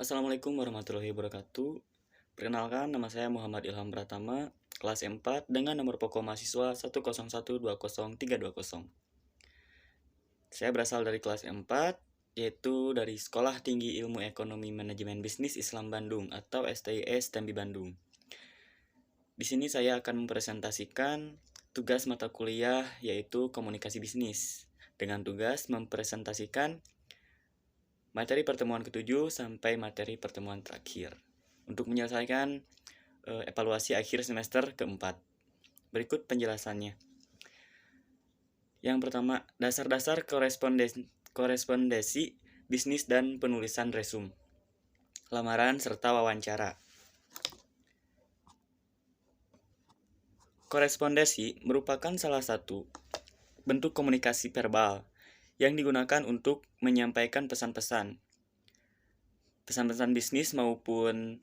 Assalamualaikum warahmatullahi wabarakatuh. Perkenalkan, nama saya Muhammad Ilham Pratama, kelas 4 dengan nomor pokok mahasiswa 101203220. Saya berasal dari kelas 4, yaitu dari Sekolah Tinggi Ilmu Ekonomi Manajemen Bisnis Islam Bandung atau STIS Tembi Bandung. Di sini saya akan mempresentasikan tugas mata kuliah yaitu komunikasi bisnis dengan tugas mempresentasikan materi pertemuan ke-7 sampai materi pertemuan terakhir untuk menyelesaikan evaluasi akhir semester ke-4. Berikut penjelasannya. Yang pertama, dasar-dasar korespondensi bisnis dan penulisan resume, lamaran serta wawancara. Korespondensi merupakan salah satu bentuk komunikasi verbal yang digunakan untuk menyampaikan pesan-pesan bisnis maupun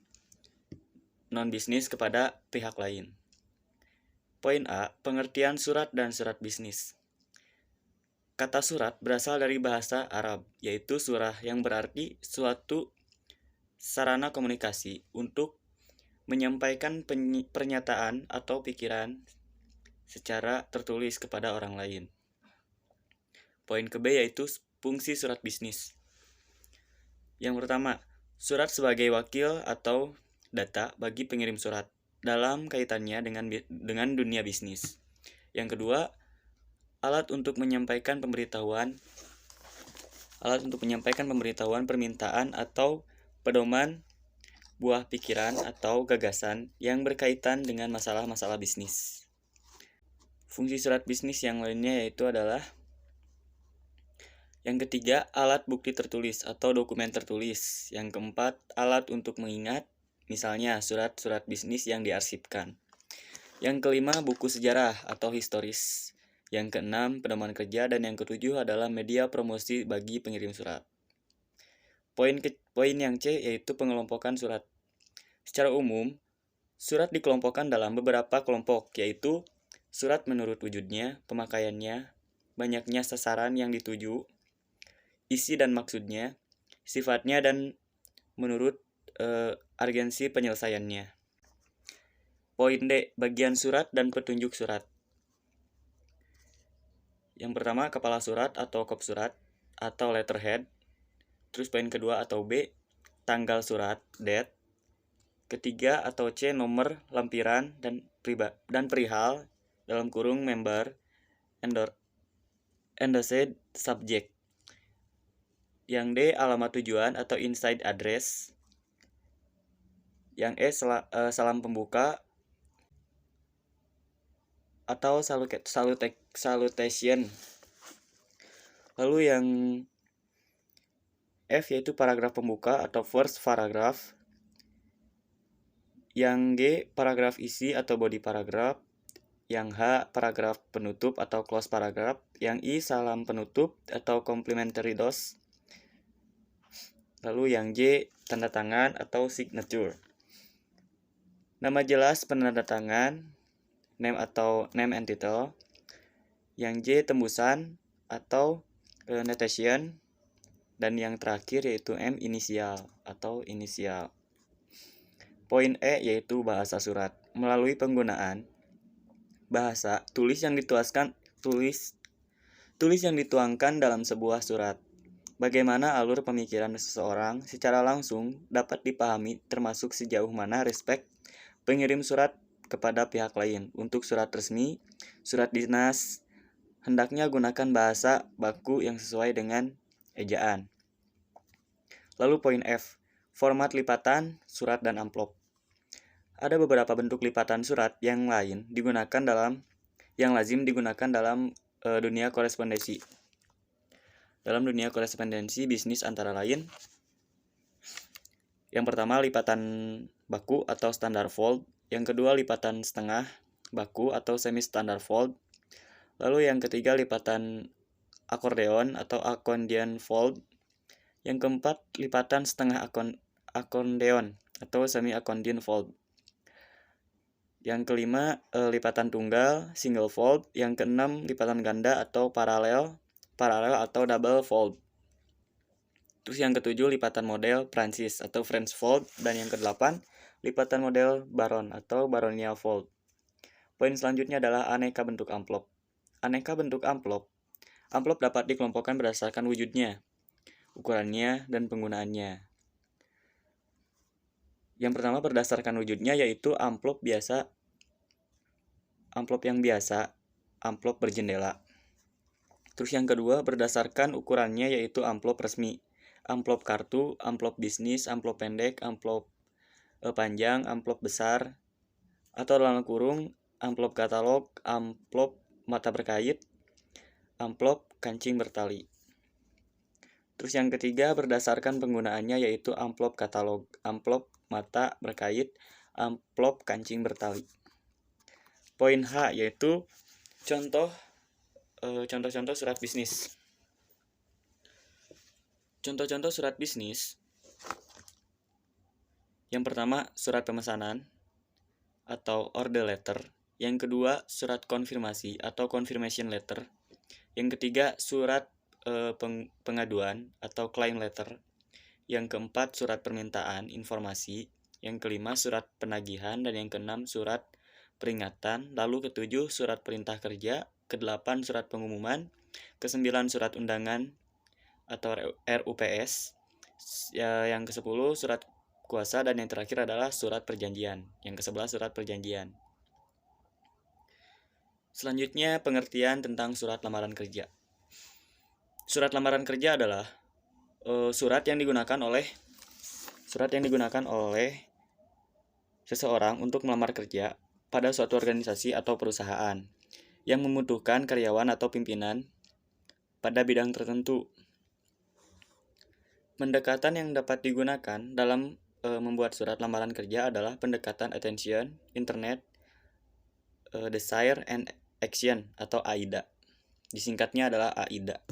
non-bisnis kepada pihak lain. Poin A, pengertian surat dan surat bisnis. Kata surat berasal dari bahasa Arab, yaitu surah yang berarti suatu sarana komunikasi untuk menyampaikan pernyataan atau pikiran secara tertulis kepada orang lain. Poin ke B yaitu fungsi surat bisnis. Yang pertama, surat sebagai wakil atau data bagi pengirim surat dalam kaitannya dengan dunia bisnis. Yang kedua, alat untuk menyampaikan pemberitahuan permintaan atau pedoman buah pikiran atau gagasan yang berkaitan dengan masalah-masalah bisnis. Fungsi surat bisnis yang lainnya yaitu adalah yang ketiga, alat bukti tertulis atau dokumen tertulis. Yang keempat, alat untuk mengingat, misalnya surat-surat bisnis yang diarsipkan. Yang kelima, buku sejarah atau historis. Yang keenam, pedoman kerja, dan yang ketujuh adalah media promosi bagi pengirim surat. Poin yang C yaitu pengelompokan surat. Secara umum, surat dikelompokkan dalam beberapa kelompok, yaitu surat menurut wujudnya, pemakaiannya, banyaknya sasaran yang dituju, isi dan maksudnya, sifatnya, dan menurut urgensi penyelesaiannya. Poin D, bagian surat dan petunjuk surat. Yang pertama, kepala surat atau kop surat atau letterhead. Terus poin kedua atau B, tanggal surat, date. Ketiga atau C, nomor lampiran dan perihal dalam kurung member, endorsed subject. Yang D, alamat tujuan atau inside address. Yang E, salam pembuka atau salutation. Lalu yang F yaitu paragraf pembuka atau first paragraph. Yang G, paragraf isi atau body paragraph. Yang H, paragraf penutup atau close paragraph. Yang I, salam penutup atau complimentary dose. Lalu yang J, tanda tangan atau signature. Nama jelas penanda tangan, name and title. Yang J, tembusan atau notation. Dan yang terakhir yaitu M, inisial atau inisial. Poin E yaitu bahasa surat. Melalui penggunaan bahasa tulis yang dituangkan dalam sebuah surat. Bagaimana alur pemikiran seseorang secara langsung dapat dipahami termasuk sejauh mana respek pengirim surat kepada pihak lain. Untuk surat resmi, surat dinas, hendaknya gunakan bahasa baku yang sesuai dengan ejaan. Lalu poin F, format lipatan, surat dan amplop. Ada beberapa bentuk lipatan surat yang lazim digunakan dalam dunia korespondensi. Dalam dunia korespondensi bisnis antara lain, yang pertama lipatan baku atau standar fold, yang kedua lipatan setengah baku atau semi standard fold, lalu yang ketiga lipatan akordeon atau accordion fold, yang keempat lipatan setengah akordeon atau semi accordion fold, yang kelima lipatan tunggal single fold, yang keenam lipatan ganda atau paralel atau double fold. Terus yang ketujuh, lipatan model Prancis atau French fold. Dan yang kedelapan, lipatan model Baron atau Baronial fold. Poin selanjutnya adalah aneka bentuk amplop. Aneka bentuk amplop. Amplop dapat dikelompokkan berdasarkan wujudnya, ukurannya, dan penggunaannya. Yang pertama berdasarkan wujudnya yaitu amplop biasa, amplop yang biasa, amplop berjendela. Terus yang kedua berdasarkan ukurannya yaitu amplop resmi, amplop kartu, amplop bisnis, amplop pendek, amplop panjang, amplop besar, atau dalam kurung amplop katalog, amplop mata berkait, amplop kancing bertali. Terus yang ketiga berdasarkan penggunaannya yaitu amplop katalog, amplop mata berkait, amplop kancing bertali. Poin H yaitu contoh-contoh surat bisnis. Contoh-contoh surat bisnis. Yang pertama, surat pemesanan atau order letter. Yang kedua, surat konfirmasi atau confirmation letter. Yang ketiga, surat pengaduan atau claim letter. Yang keempat, surat permintaan informasi. Yang kelima, surat penagihan. Dan yang keenam, surat peringatan. Lalu ketujuh, surat perintah kerja. Kedelapan, surat pengumuman. Kesembilan, surat undangan atau RUPS. Yang kesepuluh, surat kuasa. Dan yang terakhir adalah surat perjanjian. Yang ke-11, surat perjanjian. Selanjutnya, pengertian tentang surat lamaran kerja. Surat lamaran kerja adalah surat yang digunakan oleh seseorang untuk melamar kerja pada suatu organisasi atau perusahaan yang membutuhkan karyawan atau pimpinan pada bidang tertentu. Pendekatan yang dapat digunakan dalam membuat surat lamaran kerja adalah pendekatan attention, internet, desire, and action atau AIDA. Disingkatnya adalah AIDA.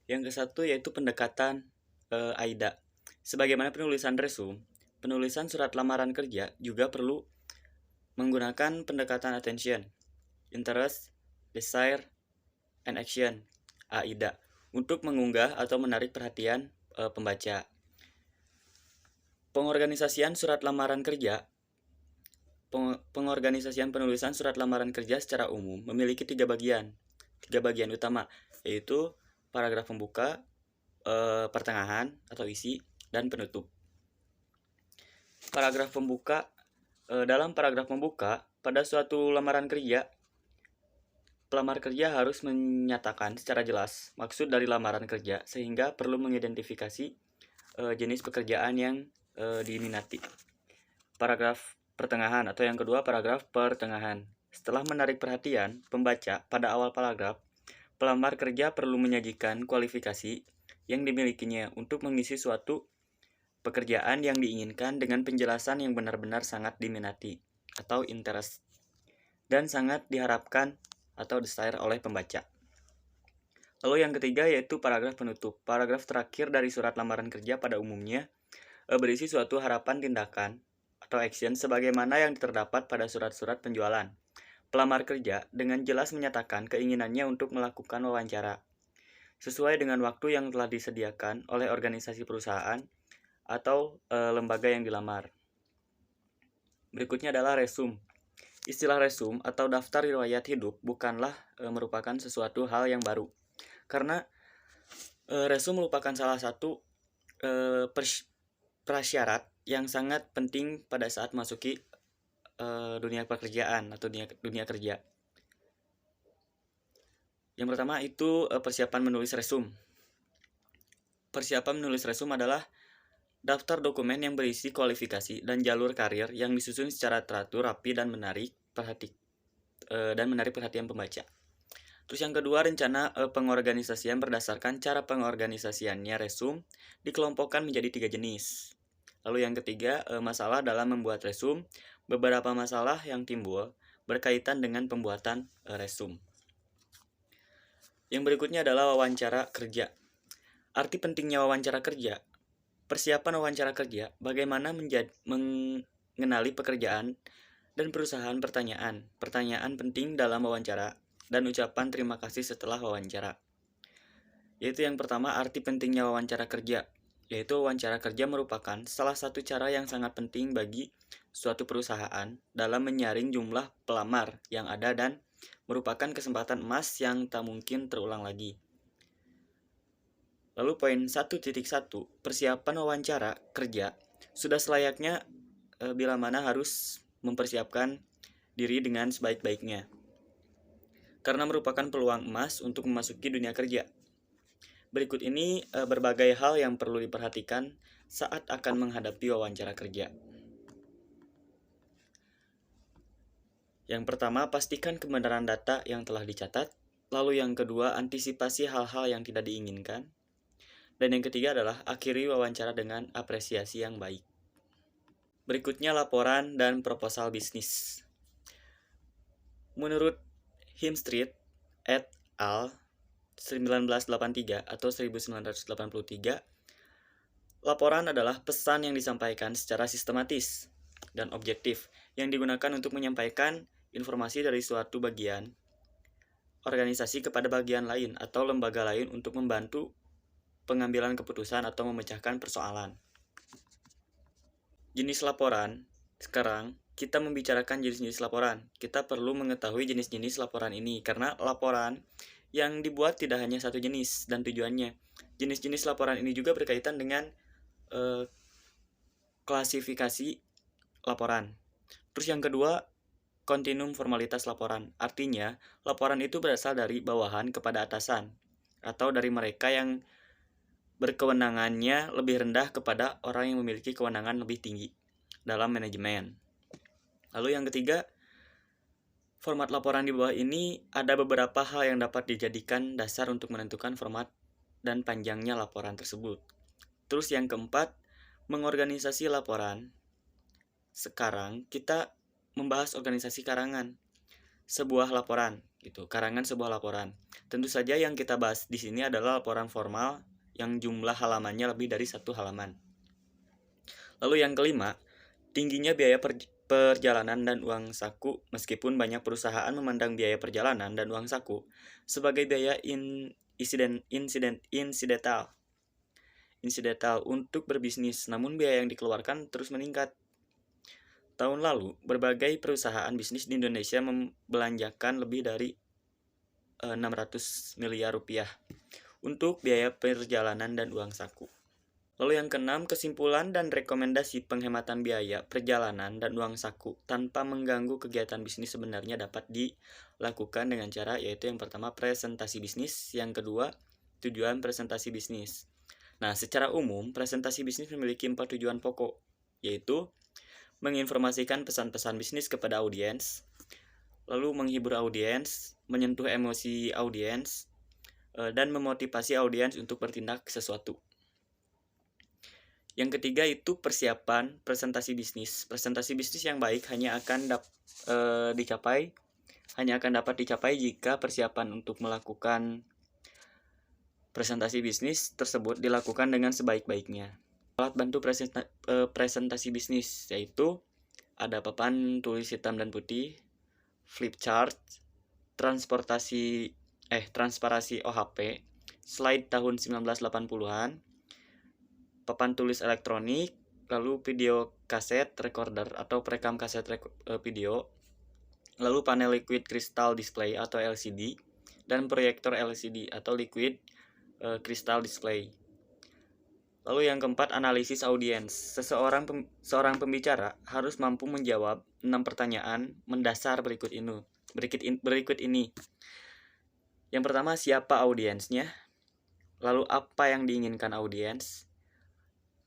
Yang ke-1 yaitu pendekatan AIDA. Sebagaimana penulisan resume, penulisan surat lamaran kerja juga perlu menggunakan pendekatan attention, interest, desire, and action AIDA untuk mengunggah atau menarik perhatian pembaca. Pengorganisasian surat lamaran kerja. Pengorganisasian penulisan surat lamaran kerja secara umum memiliki tiga bagian utama, yaitu paragraf pembuka, pertengahan atau isi, dan penutup. Paragraf pembuka. Dalam paragraf pembuka, pada suatu lamaran kerja, pelamar kerja harus menyatakan secara jelas maksud dari lamaran kerja sehingga perlu mengidentifikasi jenis pekerjaan yang diminati. Paragraf pertengahan atau yang kedua paragraf pertengahan. Setelah menarik perhatian pembaca pada awal paragraf, pelamar kerja perlu menyajikan kualifikasi yang dimilikinya untuk mengisi suatu pekerjaan yang diinginkan dengan penjelasan yang benar-benar sangat diminati atau interest dan sangat diharapkan atau desire oleh pembaca. Lalu yang ketiga yaitu paragraf penutup. Paragraf terakhir dari surat lamaran kerja pada umumnya berisi suatu harapan tindakan atau action sebagaimana yang terdapat pada surat-surat penjualan. Pelamar kerja dengan jelas menyatakan keinginannya untuk melakukan wawancara sesuai dengan waktu yang telah disediakan oleh organisasi perusahaan atau lembaga yang dilamar. Berikutnya adalah resume. Istilah resume atau daftar riwayat hidup bukanlah merupakan sesuatu hal yang baru. Karena resume merupakan salah satu prasyarat yang sangat penting pada saat masuki dunia pekerjaan atau dunia kerja. Yang pertama itu persiapan menulis resume. Persiapan menulis resume adalah daftar dokumen yang berisi kualifikasi dan jalur karir yang disusun secara teratur, rapi, dan menarik perhatian pembaca. Terus yang kedua, rencana pengorganisasian berdasarkan cara pengorganisasiannya resume dikelompokkan menjadi 3 jenis. Lalu yang ketiga, masalah dalam membuat resume. Beberapa masalah yang timbul berkaitan dengan pembuatan resume. Yang berikutnya adalah wawancara kerja. Arti pentingnya wawancara kerja. Persiapan wawancara kerja, bagaimana mengenali pekerjaan dan perusahaan pertanyaan penting dalam wawancara, dan ucapan terima kasih setelah wawancara. Yaitu yang pertama, arti pentingnya wawancara kerja. Yaitu wawancara kerja merupakan salah satu cara yang sangat penting bagi suatu perusahaan dalam menyaring jumlah pelamar yang ada dan merupakan kesempatan emas yang tak mungkin terulang lagi. Lalu poin 1.1, persiapan wawancara kerja. Sudah selayaknya bila mana harus mempersiapkan diri dengan sebaik-baiknya. Karena merupakan peluang emas untuk memasuki dunia kerja. Berikut ini berbagai hal yang perlu diperhatikan saat akan menghadapi wawancara kerja. Yang pertama, pastikan kebenaran data yang telah dicatat. Lalu yang kedua, antisipasi hal-hal yang tidak diinginkan. Dan yang ketiga adalah akhiri wawancara dengan apresiasi yang baik. Berikutnya laporan dan proposal bisnis. Menurut Himstreet et al. 1983 atau 1983, laporan adalah pesan yang disampaikan secara sistematis dan objektif yang digunakan untuk menyampaikan informasi dari suatu bagian organisasi kepada bagian lain atau lembaga lain untuk membantu pengambilan keputusan atau memecahkan persoalan. Jenis laporan. Sekarang kita membicarakan jenis-jenis laporan. Kita perlu mengetahui jenis-jenis laporan ini karena laporan yang dibuat tidak hanya satu jenis dan tujuannya. Jenis-jenis laporan ini juga berkaitan dengan klasifikasi laporan. Terus yang kedua, kontinum formalitas laporan. Artinya, laporan itu berasal dari bawahan kepada atasan atau dari mereka yang berkewenangannya lebih rendah kepada orang yang memiliki kewenangan lebih tinggi dalam manajemen. Lalu yang ketiga, format laporan di bawah ini ada beberapa hal yang dapat dijadikan dasar untuk menentukan format dan panjangnya laporan tersebut. Terus yang keempat, mengorganisasi laporan. Sekarang kita membahas organisasi karangan sebuah laporan, karangan sebuah laporan. Tentu saja yang kita bahas di sini adalah laporan formal yang jumlah halamannya lebih dari 1 halaman. Lalu yang kelima, tingginya biaya perjalanan dan uang saku. Meskipun banyak perusahaan memandang biaya perjalanan dan uang saku sebagai biaya incidental untuk berbisnis, namun biaya yang dikeluarkan terus meningkat. Tahun lalu, berbagai perusahaan bisnis di Indonesia membelanjakan lebih dari 600 miliar rupiah untuk biaya perjalanan dan uang saku. Lalu yang keenam, kesimpulan dan rekomendasi penghematan biaya perjalanan dan uang saku tanpa mengganggu kegiatan bisnis sebenarnya dapat dilakukan dengan cara, yaitu yang pertama presentasi bisnis, yang kedua tujuan presentasi bisnis. Nah, secara umum presentasi bisnis memiliki 4 tujuan pokok, yaitu menginformasikan pesan-pesan bisnis kepada audiens, lalu menghibur audiens, menyentuh emosi audiens, dan memotivasi audiens untuk bertindak sesuatu. Yang ketiga itu persiapan presentasi bisnis. Presentasi bisnis yang baik hanya akan dapat dicapai jika persiapan untuk melakukan presentasi bisnis tersebut dilakukan dengan sebaik-baiknya. Alat bantu presentasi bisnis yaitu ada papan tulis hitam dan putih, flip chart, transparasi OHP, slide tahun 1980-an, papan tulis elektronik, lalu video kaset recorder atau perekam kaset video, lalu panel liquid crystal display atau LCD, dan proyektor LCD atau liquid crystal display. Lalu yang keempat, analisis audiens. Seorang pembicara harus mampu menjawab 6 pertanyaan mendasar berikut ini. Yang pertama, siapa audiensnya? Lalu apa yang diinginkan audiens?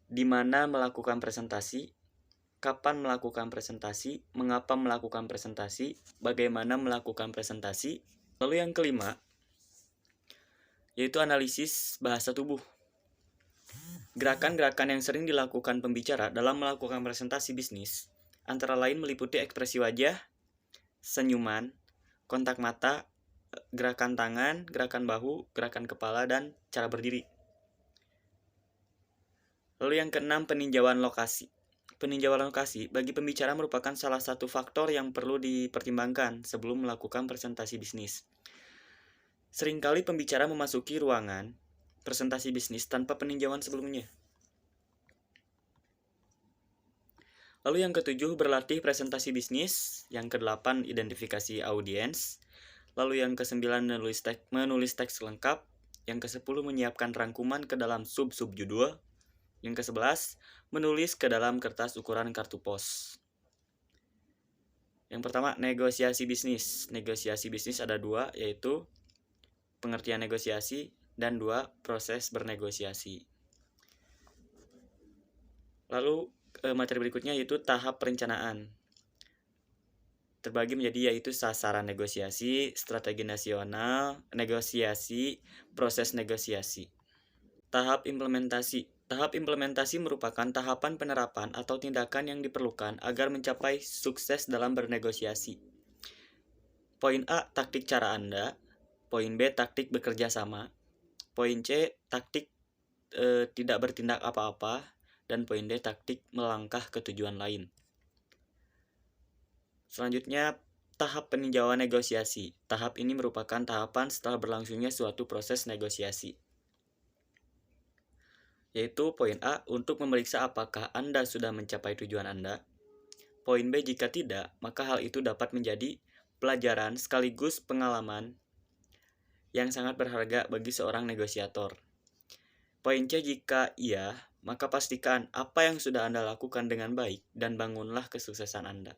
Di mana melakukan presentasi, kapan melakukan presentasi, mengapa melakukan presentasi, bagaimana melakukan presentasi. Lalu yang kelima, yaitu analisis bahasa tubuh. Gerakan-gerakan yang sering dilakukan pembicara dalam melakukan presentasi bisnis, antara lain meliputi ekspresi wajah, senyuman, kontak mata, gerakan tangan, gerakan bahu, gerakan kepala, dan cara berdiri. Lalu yang keenam, peninjauan lokasi. Peninjauan lokasi bagi pembicara merupakan salah satu faktor yang perlu dipertimbangkan sebelum melakukan presentasi bisnis. Seringkali pembicara memasuki ruangan presentasi bisnis tanpa peninjauan sebelumnya. Lalu yang ketujuh, berlatih presentasi bisnis. Yang kedelapan, identifikasi audiens. Lalu yang kesembilan, menulis teks lengkap. Yang kesepuluh, menyiapkan rangkuman ke dalam sub-sub judul. Yang kesebelas, menulis ke dalam kertas ukuran kartu pos. Yang pertama, negosiasi bisnis. Negosiasi bisnis ada dua, yaitu pengertian negosiasi dan dua, proses bernegosiasi. Lalu materi berikutnya yaitu tahap perencanaan. Terbagi menjadi yaitu sasaran negosiasi, strategi nasional, negosiasi, proses negosiasi. Tahap implementasi. Tahap implementasi merupakan tahapan penerapan atau tindakan yang diperlukan agar mencapai sukses dalam bernegosiasi. Poin A, taktik cara Anda. Poin B, taktik bekerja sama. Poin C, taktik tidak bertindak apa-apa. Dan poin D, taktik melangkah ke tujuan lain. Selanjutnya, tahap peninjauan negosiasi. Tahap ini merupakan tahapan setelah berlangsungnya suatu proses negosiasi. Yaitu poin A, untuk memeriksa apakah Anda sudah mencapai tujuan Anda. Poin B, jika tidak, maka hal itu dapat menjadi pelajaran sekaligus pengalaman yang sangat berharga bagi seorang negosiator. Poin C, jika iya, maka pastikan apa yang sudah Anda lakukan dengan baik dan bangunlah kesuksesan Anda.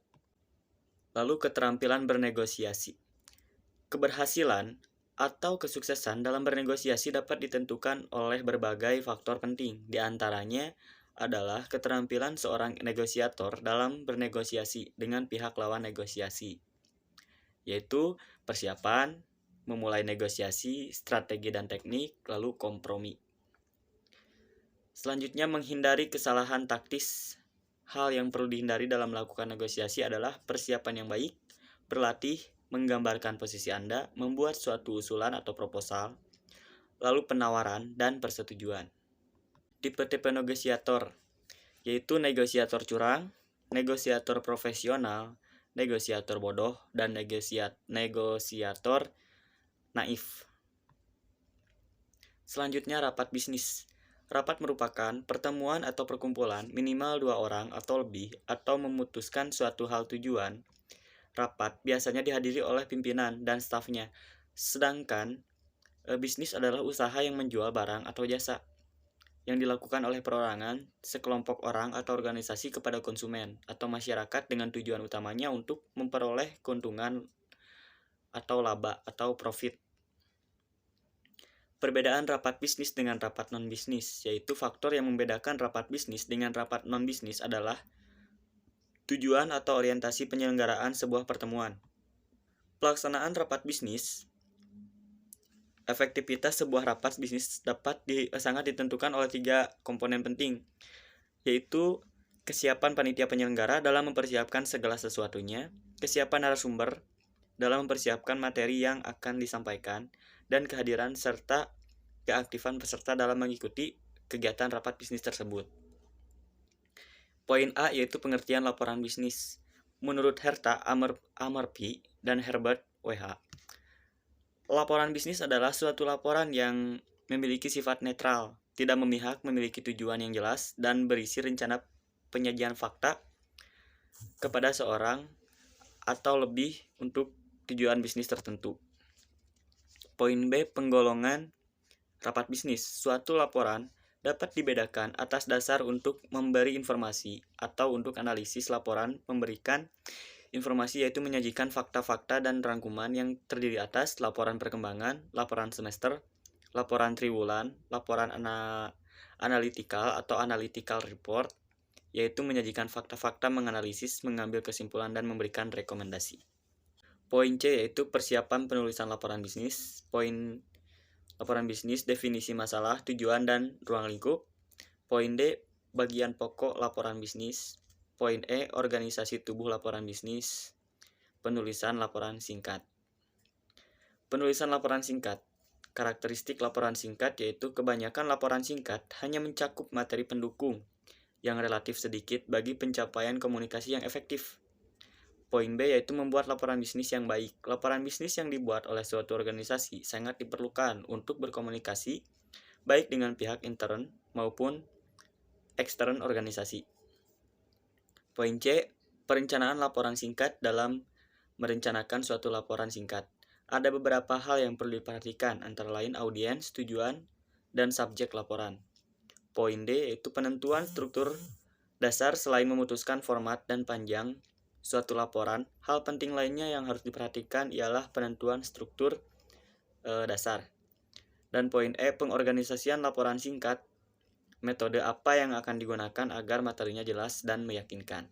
Lalu keterampilan bernegosiasi. Keberhasilan atau kesuksesan dalam bernegosiasi dapat ditentukan oleh berbagai faktor penting. Di antaranya adalah keterampilan seorang negosiator dalam bernegosiasi dengan pihak lawan negosiasi, yaitu persiapan, memulai negosiasi, strategi dan teknik, lalu kompromi. Selanjutnya, menghindari kesalahan taktis. Hal yang perlu dihindari dalam melakukan negosiasi adalah persiapan yang baik, berlatih, menggambarkan posisi Anda, membuat suatu usulan atau proposal, lalu penawaran dan persetujuan. Tipe-tipe negosiator, yaitu negosiator curang, negosiator profesional, negosiator bodoh, dan negosiator naif. Selanjutnya, rapat bisnis. Rapat merupakan pertemuan atau perkumpulan minimal 2 orang atau lebih atau memutuskan suatu hal tujuan. Rapat biasanya dihadiri oleh pimpinan dan stafnya, sedangkan bisnis adalah usaha yang menjual barang atau jasa yang dilakukan oleh perorangan, sekelompok orang atau organisasi kepada konsumen atau masyarakat dengan tujuan utamanya untuk memperoleh keuntungan atau laba atau profit. Perbedaan rapat bisnis dengan rapat non-bisnis, yaitu faktor yang membedakan rapat bisnis dengan rapat non-bisnis adalah tujuan atau orientasi penyelenggaraan sebuah pertemuan. Pelaksanaan rapat bisnis, efektivitas sebuah rapat bisnis dapat sangat ditentukan oleh 3 komponen penting, yaitu kesiapan panitia penyelenggara dalam mempersiapkan segala sesuatunya, kesiapan narasumber dalam mempersiapkan materi yang akan disampaikan, dan kehadiran serta keaktifan peserta dalam mengikuti kegiatan rapat bisnis tersebut. Poin A yaitu pengertian laporan bisnis. Menurut Herta Amerpi dan Herbert W.H., laporan bisnis adalah suatu laporan yang memiliki sifat netral, tidak memihak, memiliki tujuan yang jelas, dan berisi rencana penyajian fakta kepada seorang atau lebih untuk tujuan bisnis tertentu. Poin B, penggolongan rapat bisnis. Suatu laporan dapat dibedakan atas dasar untuk memberi informasi atau untuk analisis. Laporan memberikan informasi yaitu menyajikan fakta-fakta dan rangkuman yang terdiri atas laporan perkembangan, laporan semester, laporan triwulan, laporan analytical atau analytical report, yaitu menyajikan fakta-fakta, menganalisis, mengambil kesimpulan, dan memberikan rekomendasi. Poin C yaitu persiapan penulisan laporan bisnis. Poin laporan bisnis, definisi masalah, tujuan, dan ruang lingkup. Poin D, bagian pokok laporan bisnis. Poin E, organisasi tubuh laporan bisnis. Penulisan laporan singkat. Penulisan laporan singkat. Karakteristik laporan singkat yaitu kebanyakan laporan singkat hanya mencakup materi pendukung yang relatif sedikit bagi pencapaian komunikasi yang efektif. Poin B yaitu membuat laporan bisnis yang baik. Laporan bisnis yang dibuat oleh suatu organisasi sangat diperlukan untuk berkomunikasi, baik dengan pihak intern maupun ekstern organisasi. Poin C, perencanaan laporan singkat dalam merencanakan suatu laporan singkat. Ada beberapa hal yang perlu diperhatikan, antara lain audiens, tujuan, dan subjek laporan. Poin D yaitu penentuan struktur dasar. Selain memutuskan format dan panjang suatu laporan, hal penting lainnya yang harus diperhatikan ialah penentuan struktur dasar. Dan poin E, pengorganisasian laporan singkat. Metode apa yang akan digunakan agar materinya jelas dan meyakinkan.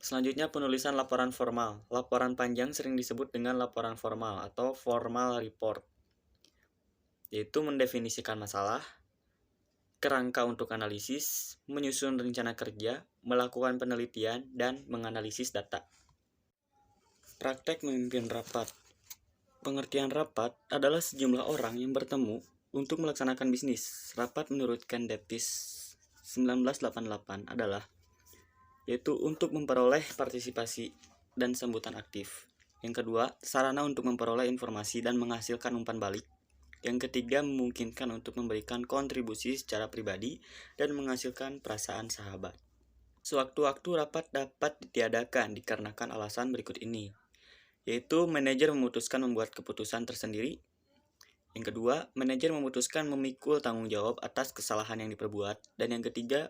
Selanjutnya, penulisan laporan formal. Laporan panjang sering disebut dengan laporan formal atau formal report, yaitu mendefinisikan masalah, kerangka untuk analisis, menyusun rencana kerja, melakukan penelitian, dan menganalisis data. Praktek memimpin rapat. Pengertian rapat adalah sejumlah orang yang bertemu untuk melaksanakan bisnis. Rapat menurut Ken Davis 1988 adalah yaitu untuk memperoleh partisipasi dan sambutan aktif. Yang kedua, sarana untuk memperoleh informasi dan menghasilkan umpan balik. Yang ketiga, memungkinkan untuk memberikan kontribusi secara pribadi dan menghasilkan perasaan sahabat. Sewaktu-waktu rapat dapat ditiadakan dikarenakan alasan berikut ini, yaitu manajer memutuskan membuat keputusan tersendiri. Yang kedua, manajer memutuskan memikul tanggung jawab atas kesalahan yang diperbuat. Dan yang ketiga,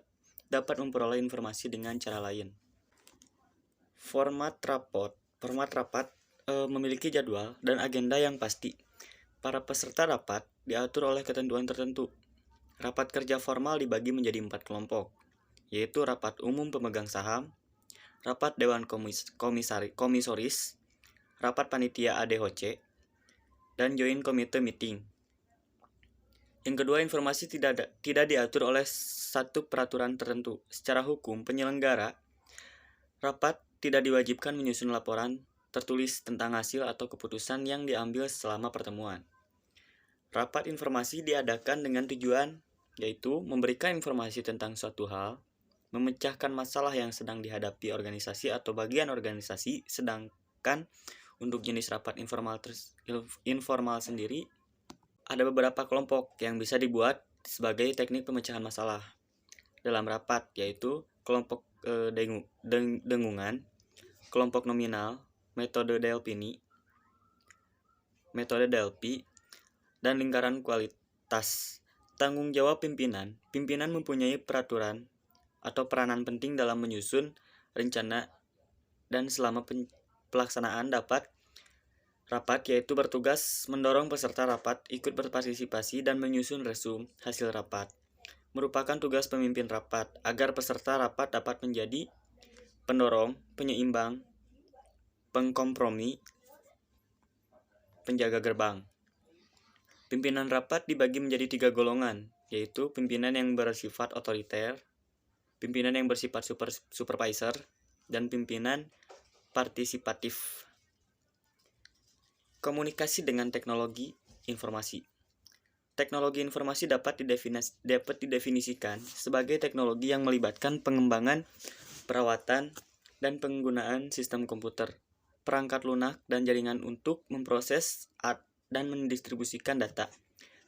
dapat memperoleh informasi dengan cara lain. Format rapat memiliki jadwal dan agenda yang pasti. Para peserta rapat diatur oleh ketentuan tertentu. Rapat kerja formal dibagi menjadi 4 kelompok, yaitu rapat umum pemegang saham, rapat dewan komisaris, rapat panitia ADHOC, dan joint committee meeting. Yang kedua, informasi tidak diatur oleh satu peraturan tertentu. Secara hukum, penyelenggara rapat tidak diwajibkan menyusun laporan tertulis tentang hasil atau keputusan yang diambil selama pertemuan. Rapat informasi diadakan dengan tujuan yaitu memberikan informasi tentang suatu hal, memecahkan masalah yang sedang dihadapi organisasi atau bagian organisasi, sedangkan untuk jenis rapat informal sendiri, ada beberapa kelompok yang bisa dibuat sebagai teknik pemecahan masalah dalam rapat, yaitu kelompok dengungan, kelompok nominal, metode Delphi, dan lingkaran kualitas. Tanggung jawab pimpinan. Pimpinan mempunyai peraturan atau peranan penting dalam menyusun rencana dan selama pelaksanaan rapat, yaitu bertugas mendorong peserta rapat ikut berpartisipasi dan menyusun resume hasil rapat. Merupakan tugas pemimpin rapat agar peserta rapat dapat menjadi pendorong, penyeimbang, pengkompromi, penjaga gerbang. Pimpinan rapat dibagi menjadi 3 golongan, yaitu pimpinan yang bersifat otoriter, pimpinan yang bersifat supervisor, dan pimpinan partisipatif. Komunikasi dengan teknologi informasi. Teknologi informasi dapat didefinisikan sebagai teknologi yang melibatkan pengembangan, perawatan, dan penggunaan sistem komputer, perangkat lunak, dan jaringan untuk memproses dan mendistribusikan data.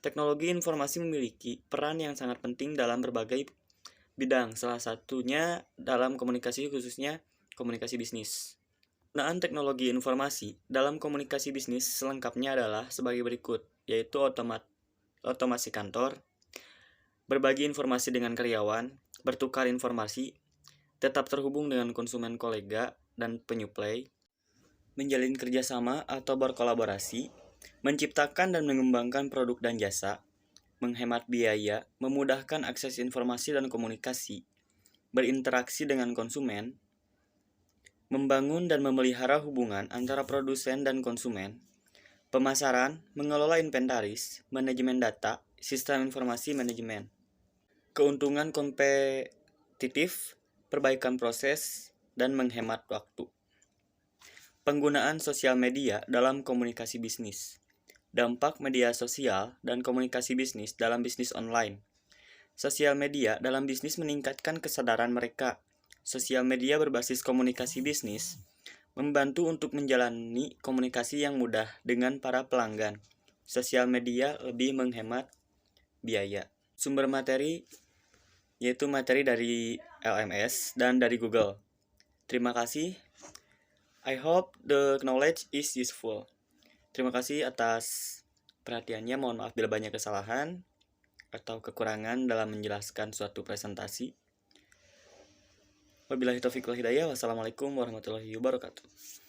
Teknologi informasi memiliki peran yang sangat penting dalam berbagai bidang, salah satunya dalam komunikasi, khususnya komunikasi bisnis. Penggunaan teknologi informasi dalam komunikasi bisnis selengkapnya adalah sebagai berikut, yaitu otomasi kantor, berbagi informasi dengan karyawan, bertukar informasi, tetap terhubung dengan konsumen, kolega, dan penyuplai, menjalin kerjasama atau berkolaborasi, menciptakan dan mengembangkan produk dan jasa, menghemat biaya, memudahkan akses informasi dan komunikasi, berinteraksi dengan konsumen, membangun dan memelihara hubungan antara produsen dan konsumen, pemasaran, mengelola inventaris, manajemen data, sistem informasi manajemen, keuntungan kompetitif, perbaikan proses, dan menghemat waktu. Penggunaan sosial media dalam komunikasi bisnis. Dampak media sosial dan komunikasi bisnis dalam bisnis online. Sosial media dalam bisnis meningkatkan kesadaran mereka. Sosial media berbasis komunikasi bisnis membantu untuk menjalani komunikasi yang mudah dengan para pelanggan. Sosial media lebih menghemat biaya. Sumber materi yaitu materi dari LMS dan dari Google. Terima kasih. I hope the knowledge is useful. Terima kasih atas perhatiannya. Mohon maaf bila banyak kesalahan atau kekurangan dalam menjelaskan suatu presentasi. Wabillahi taufiq wal hidayah. Wassalamualaikum warahmatullahi wabarakatuh.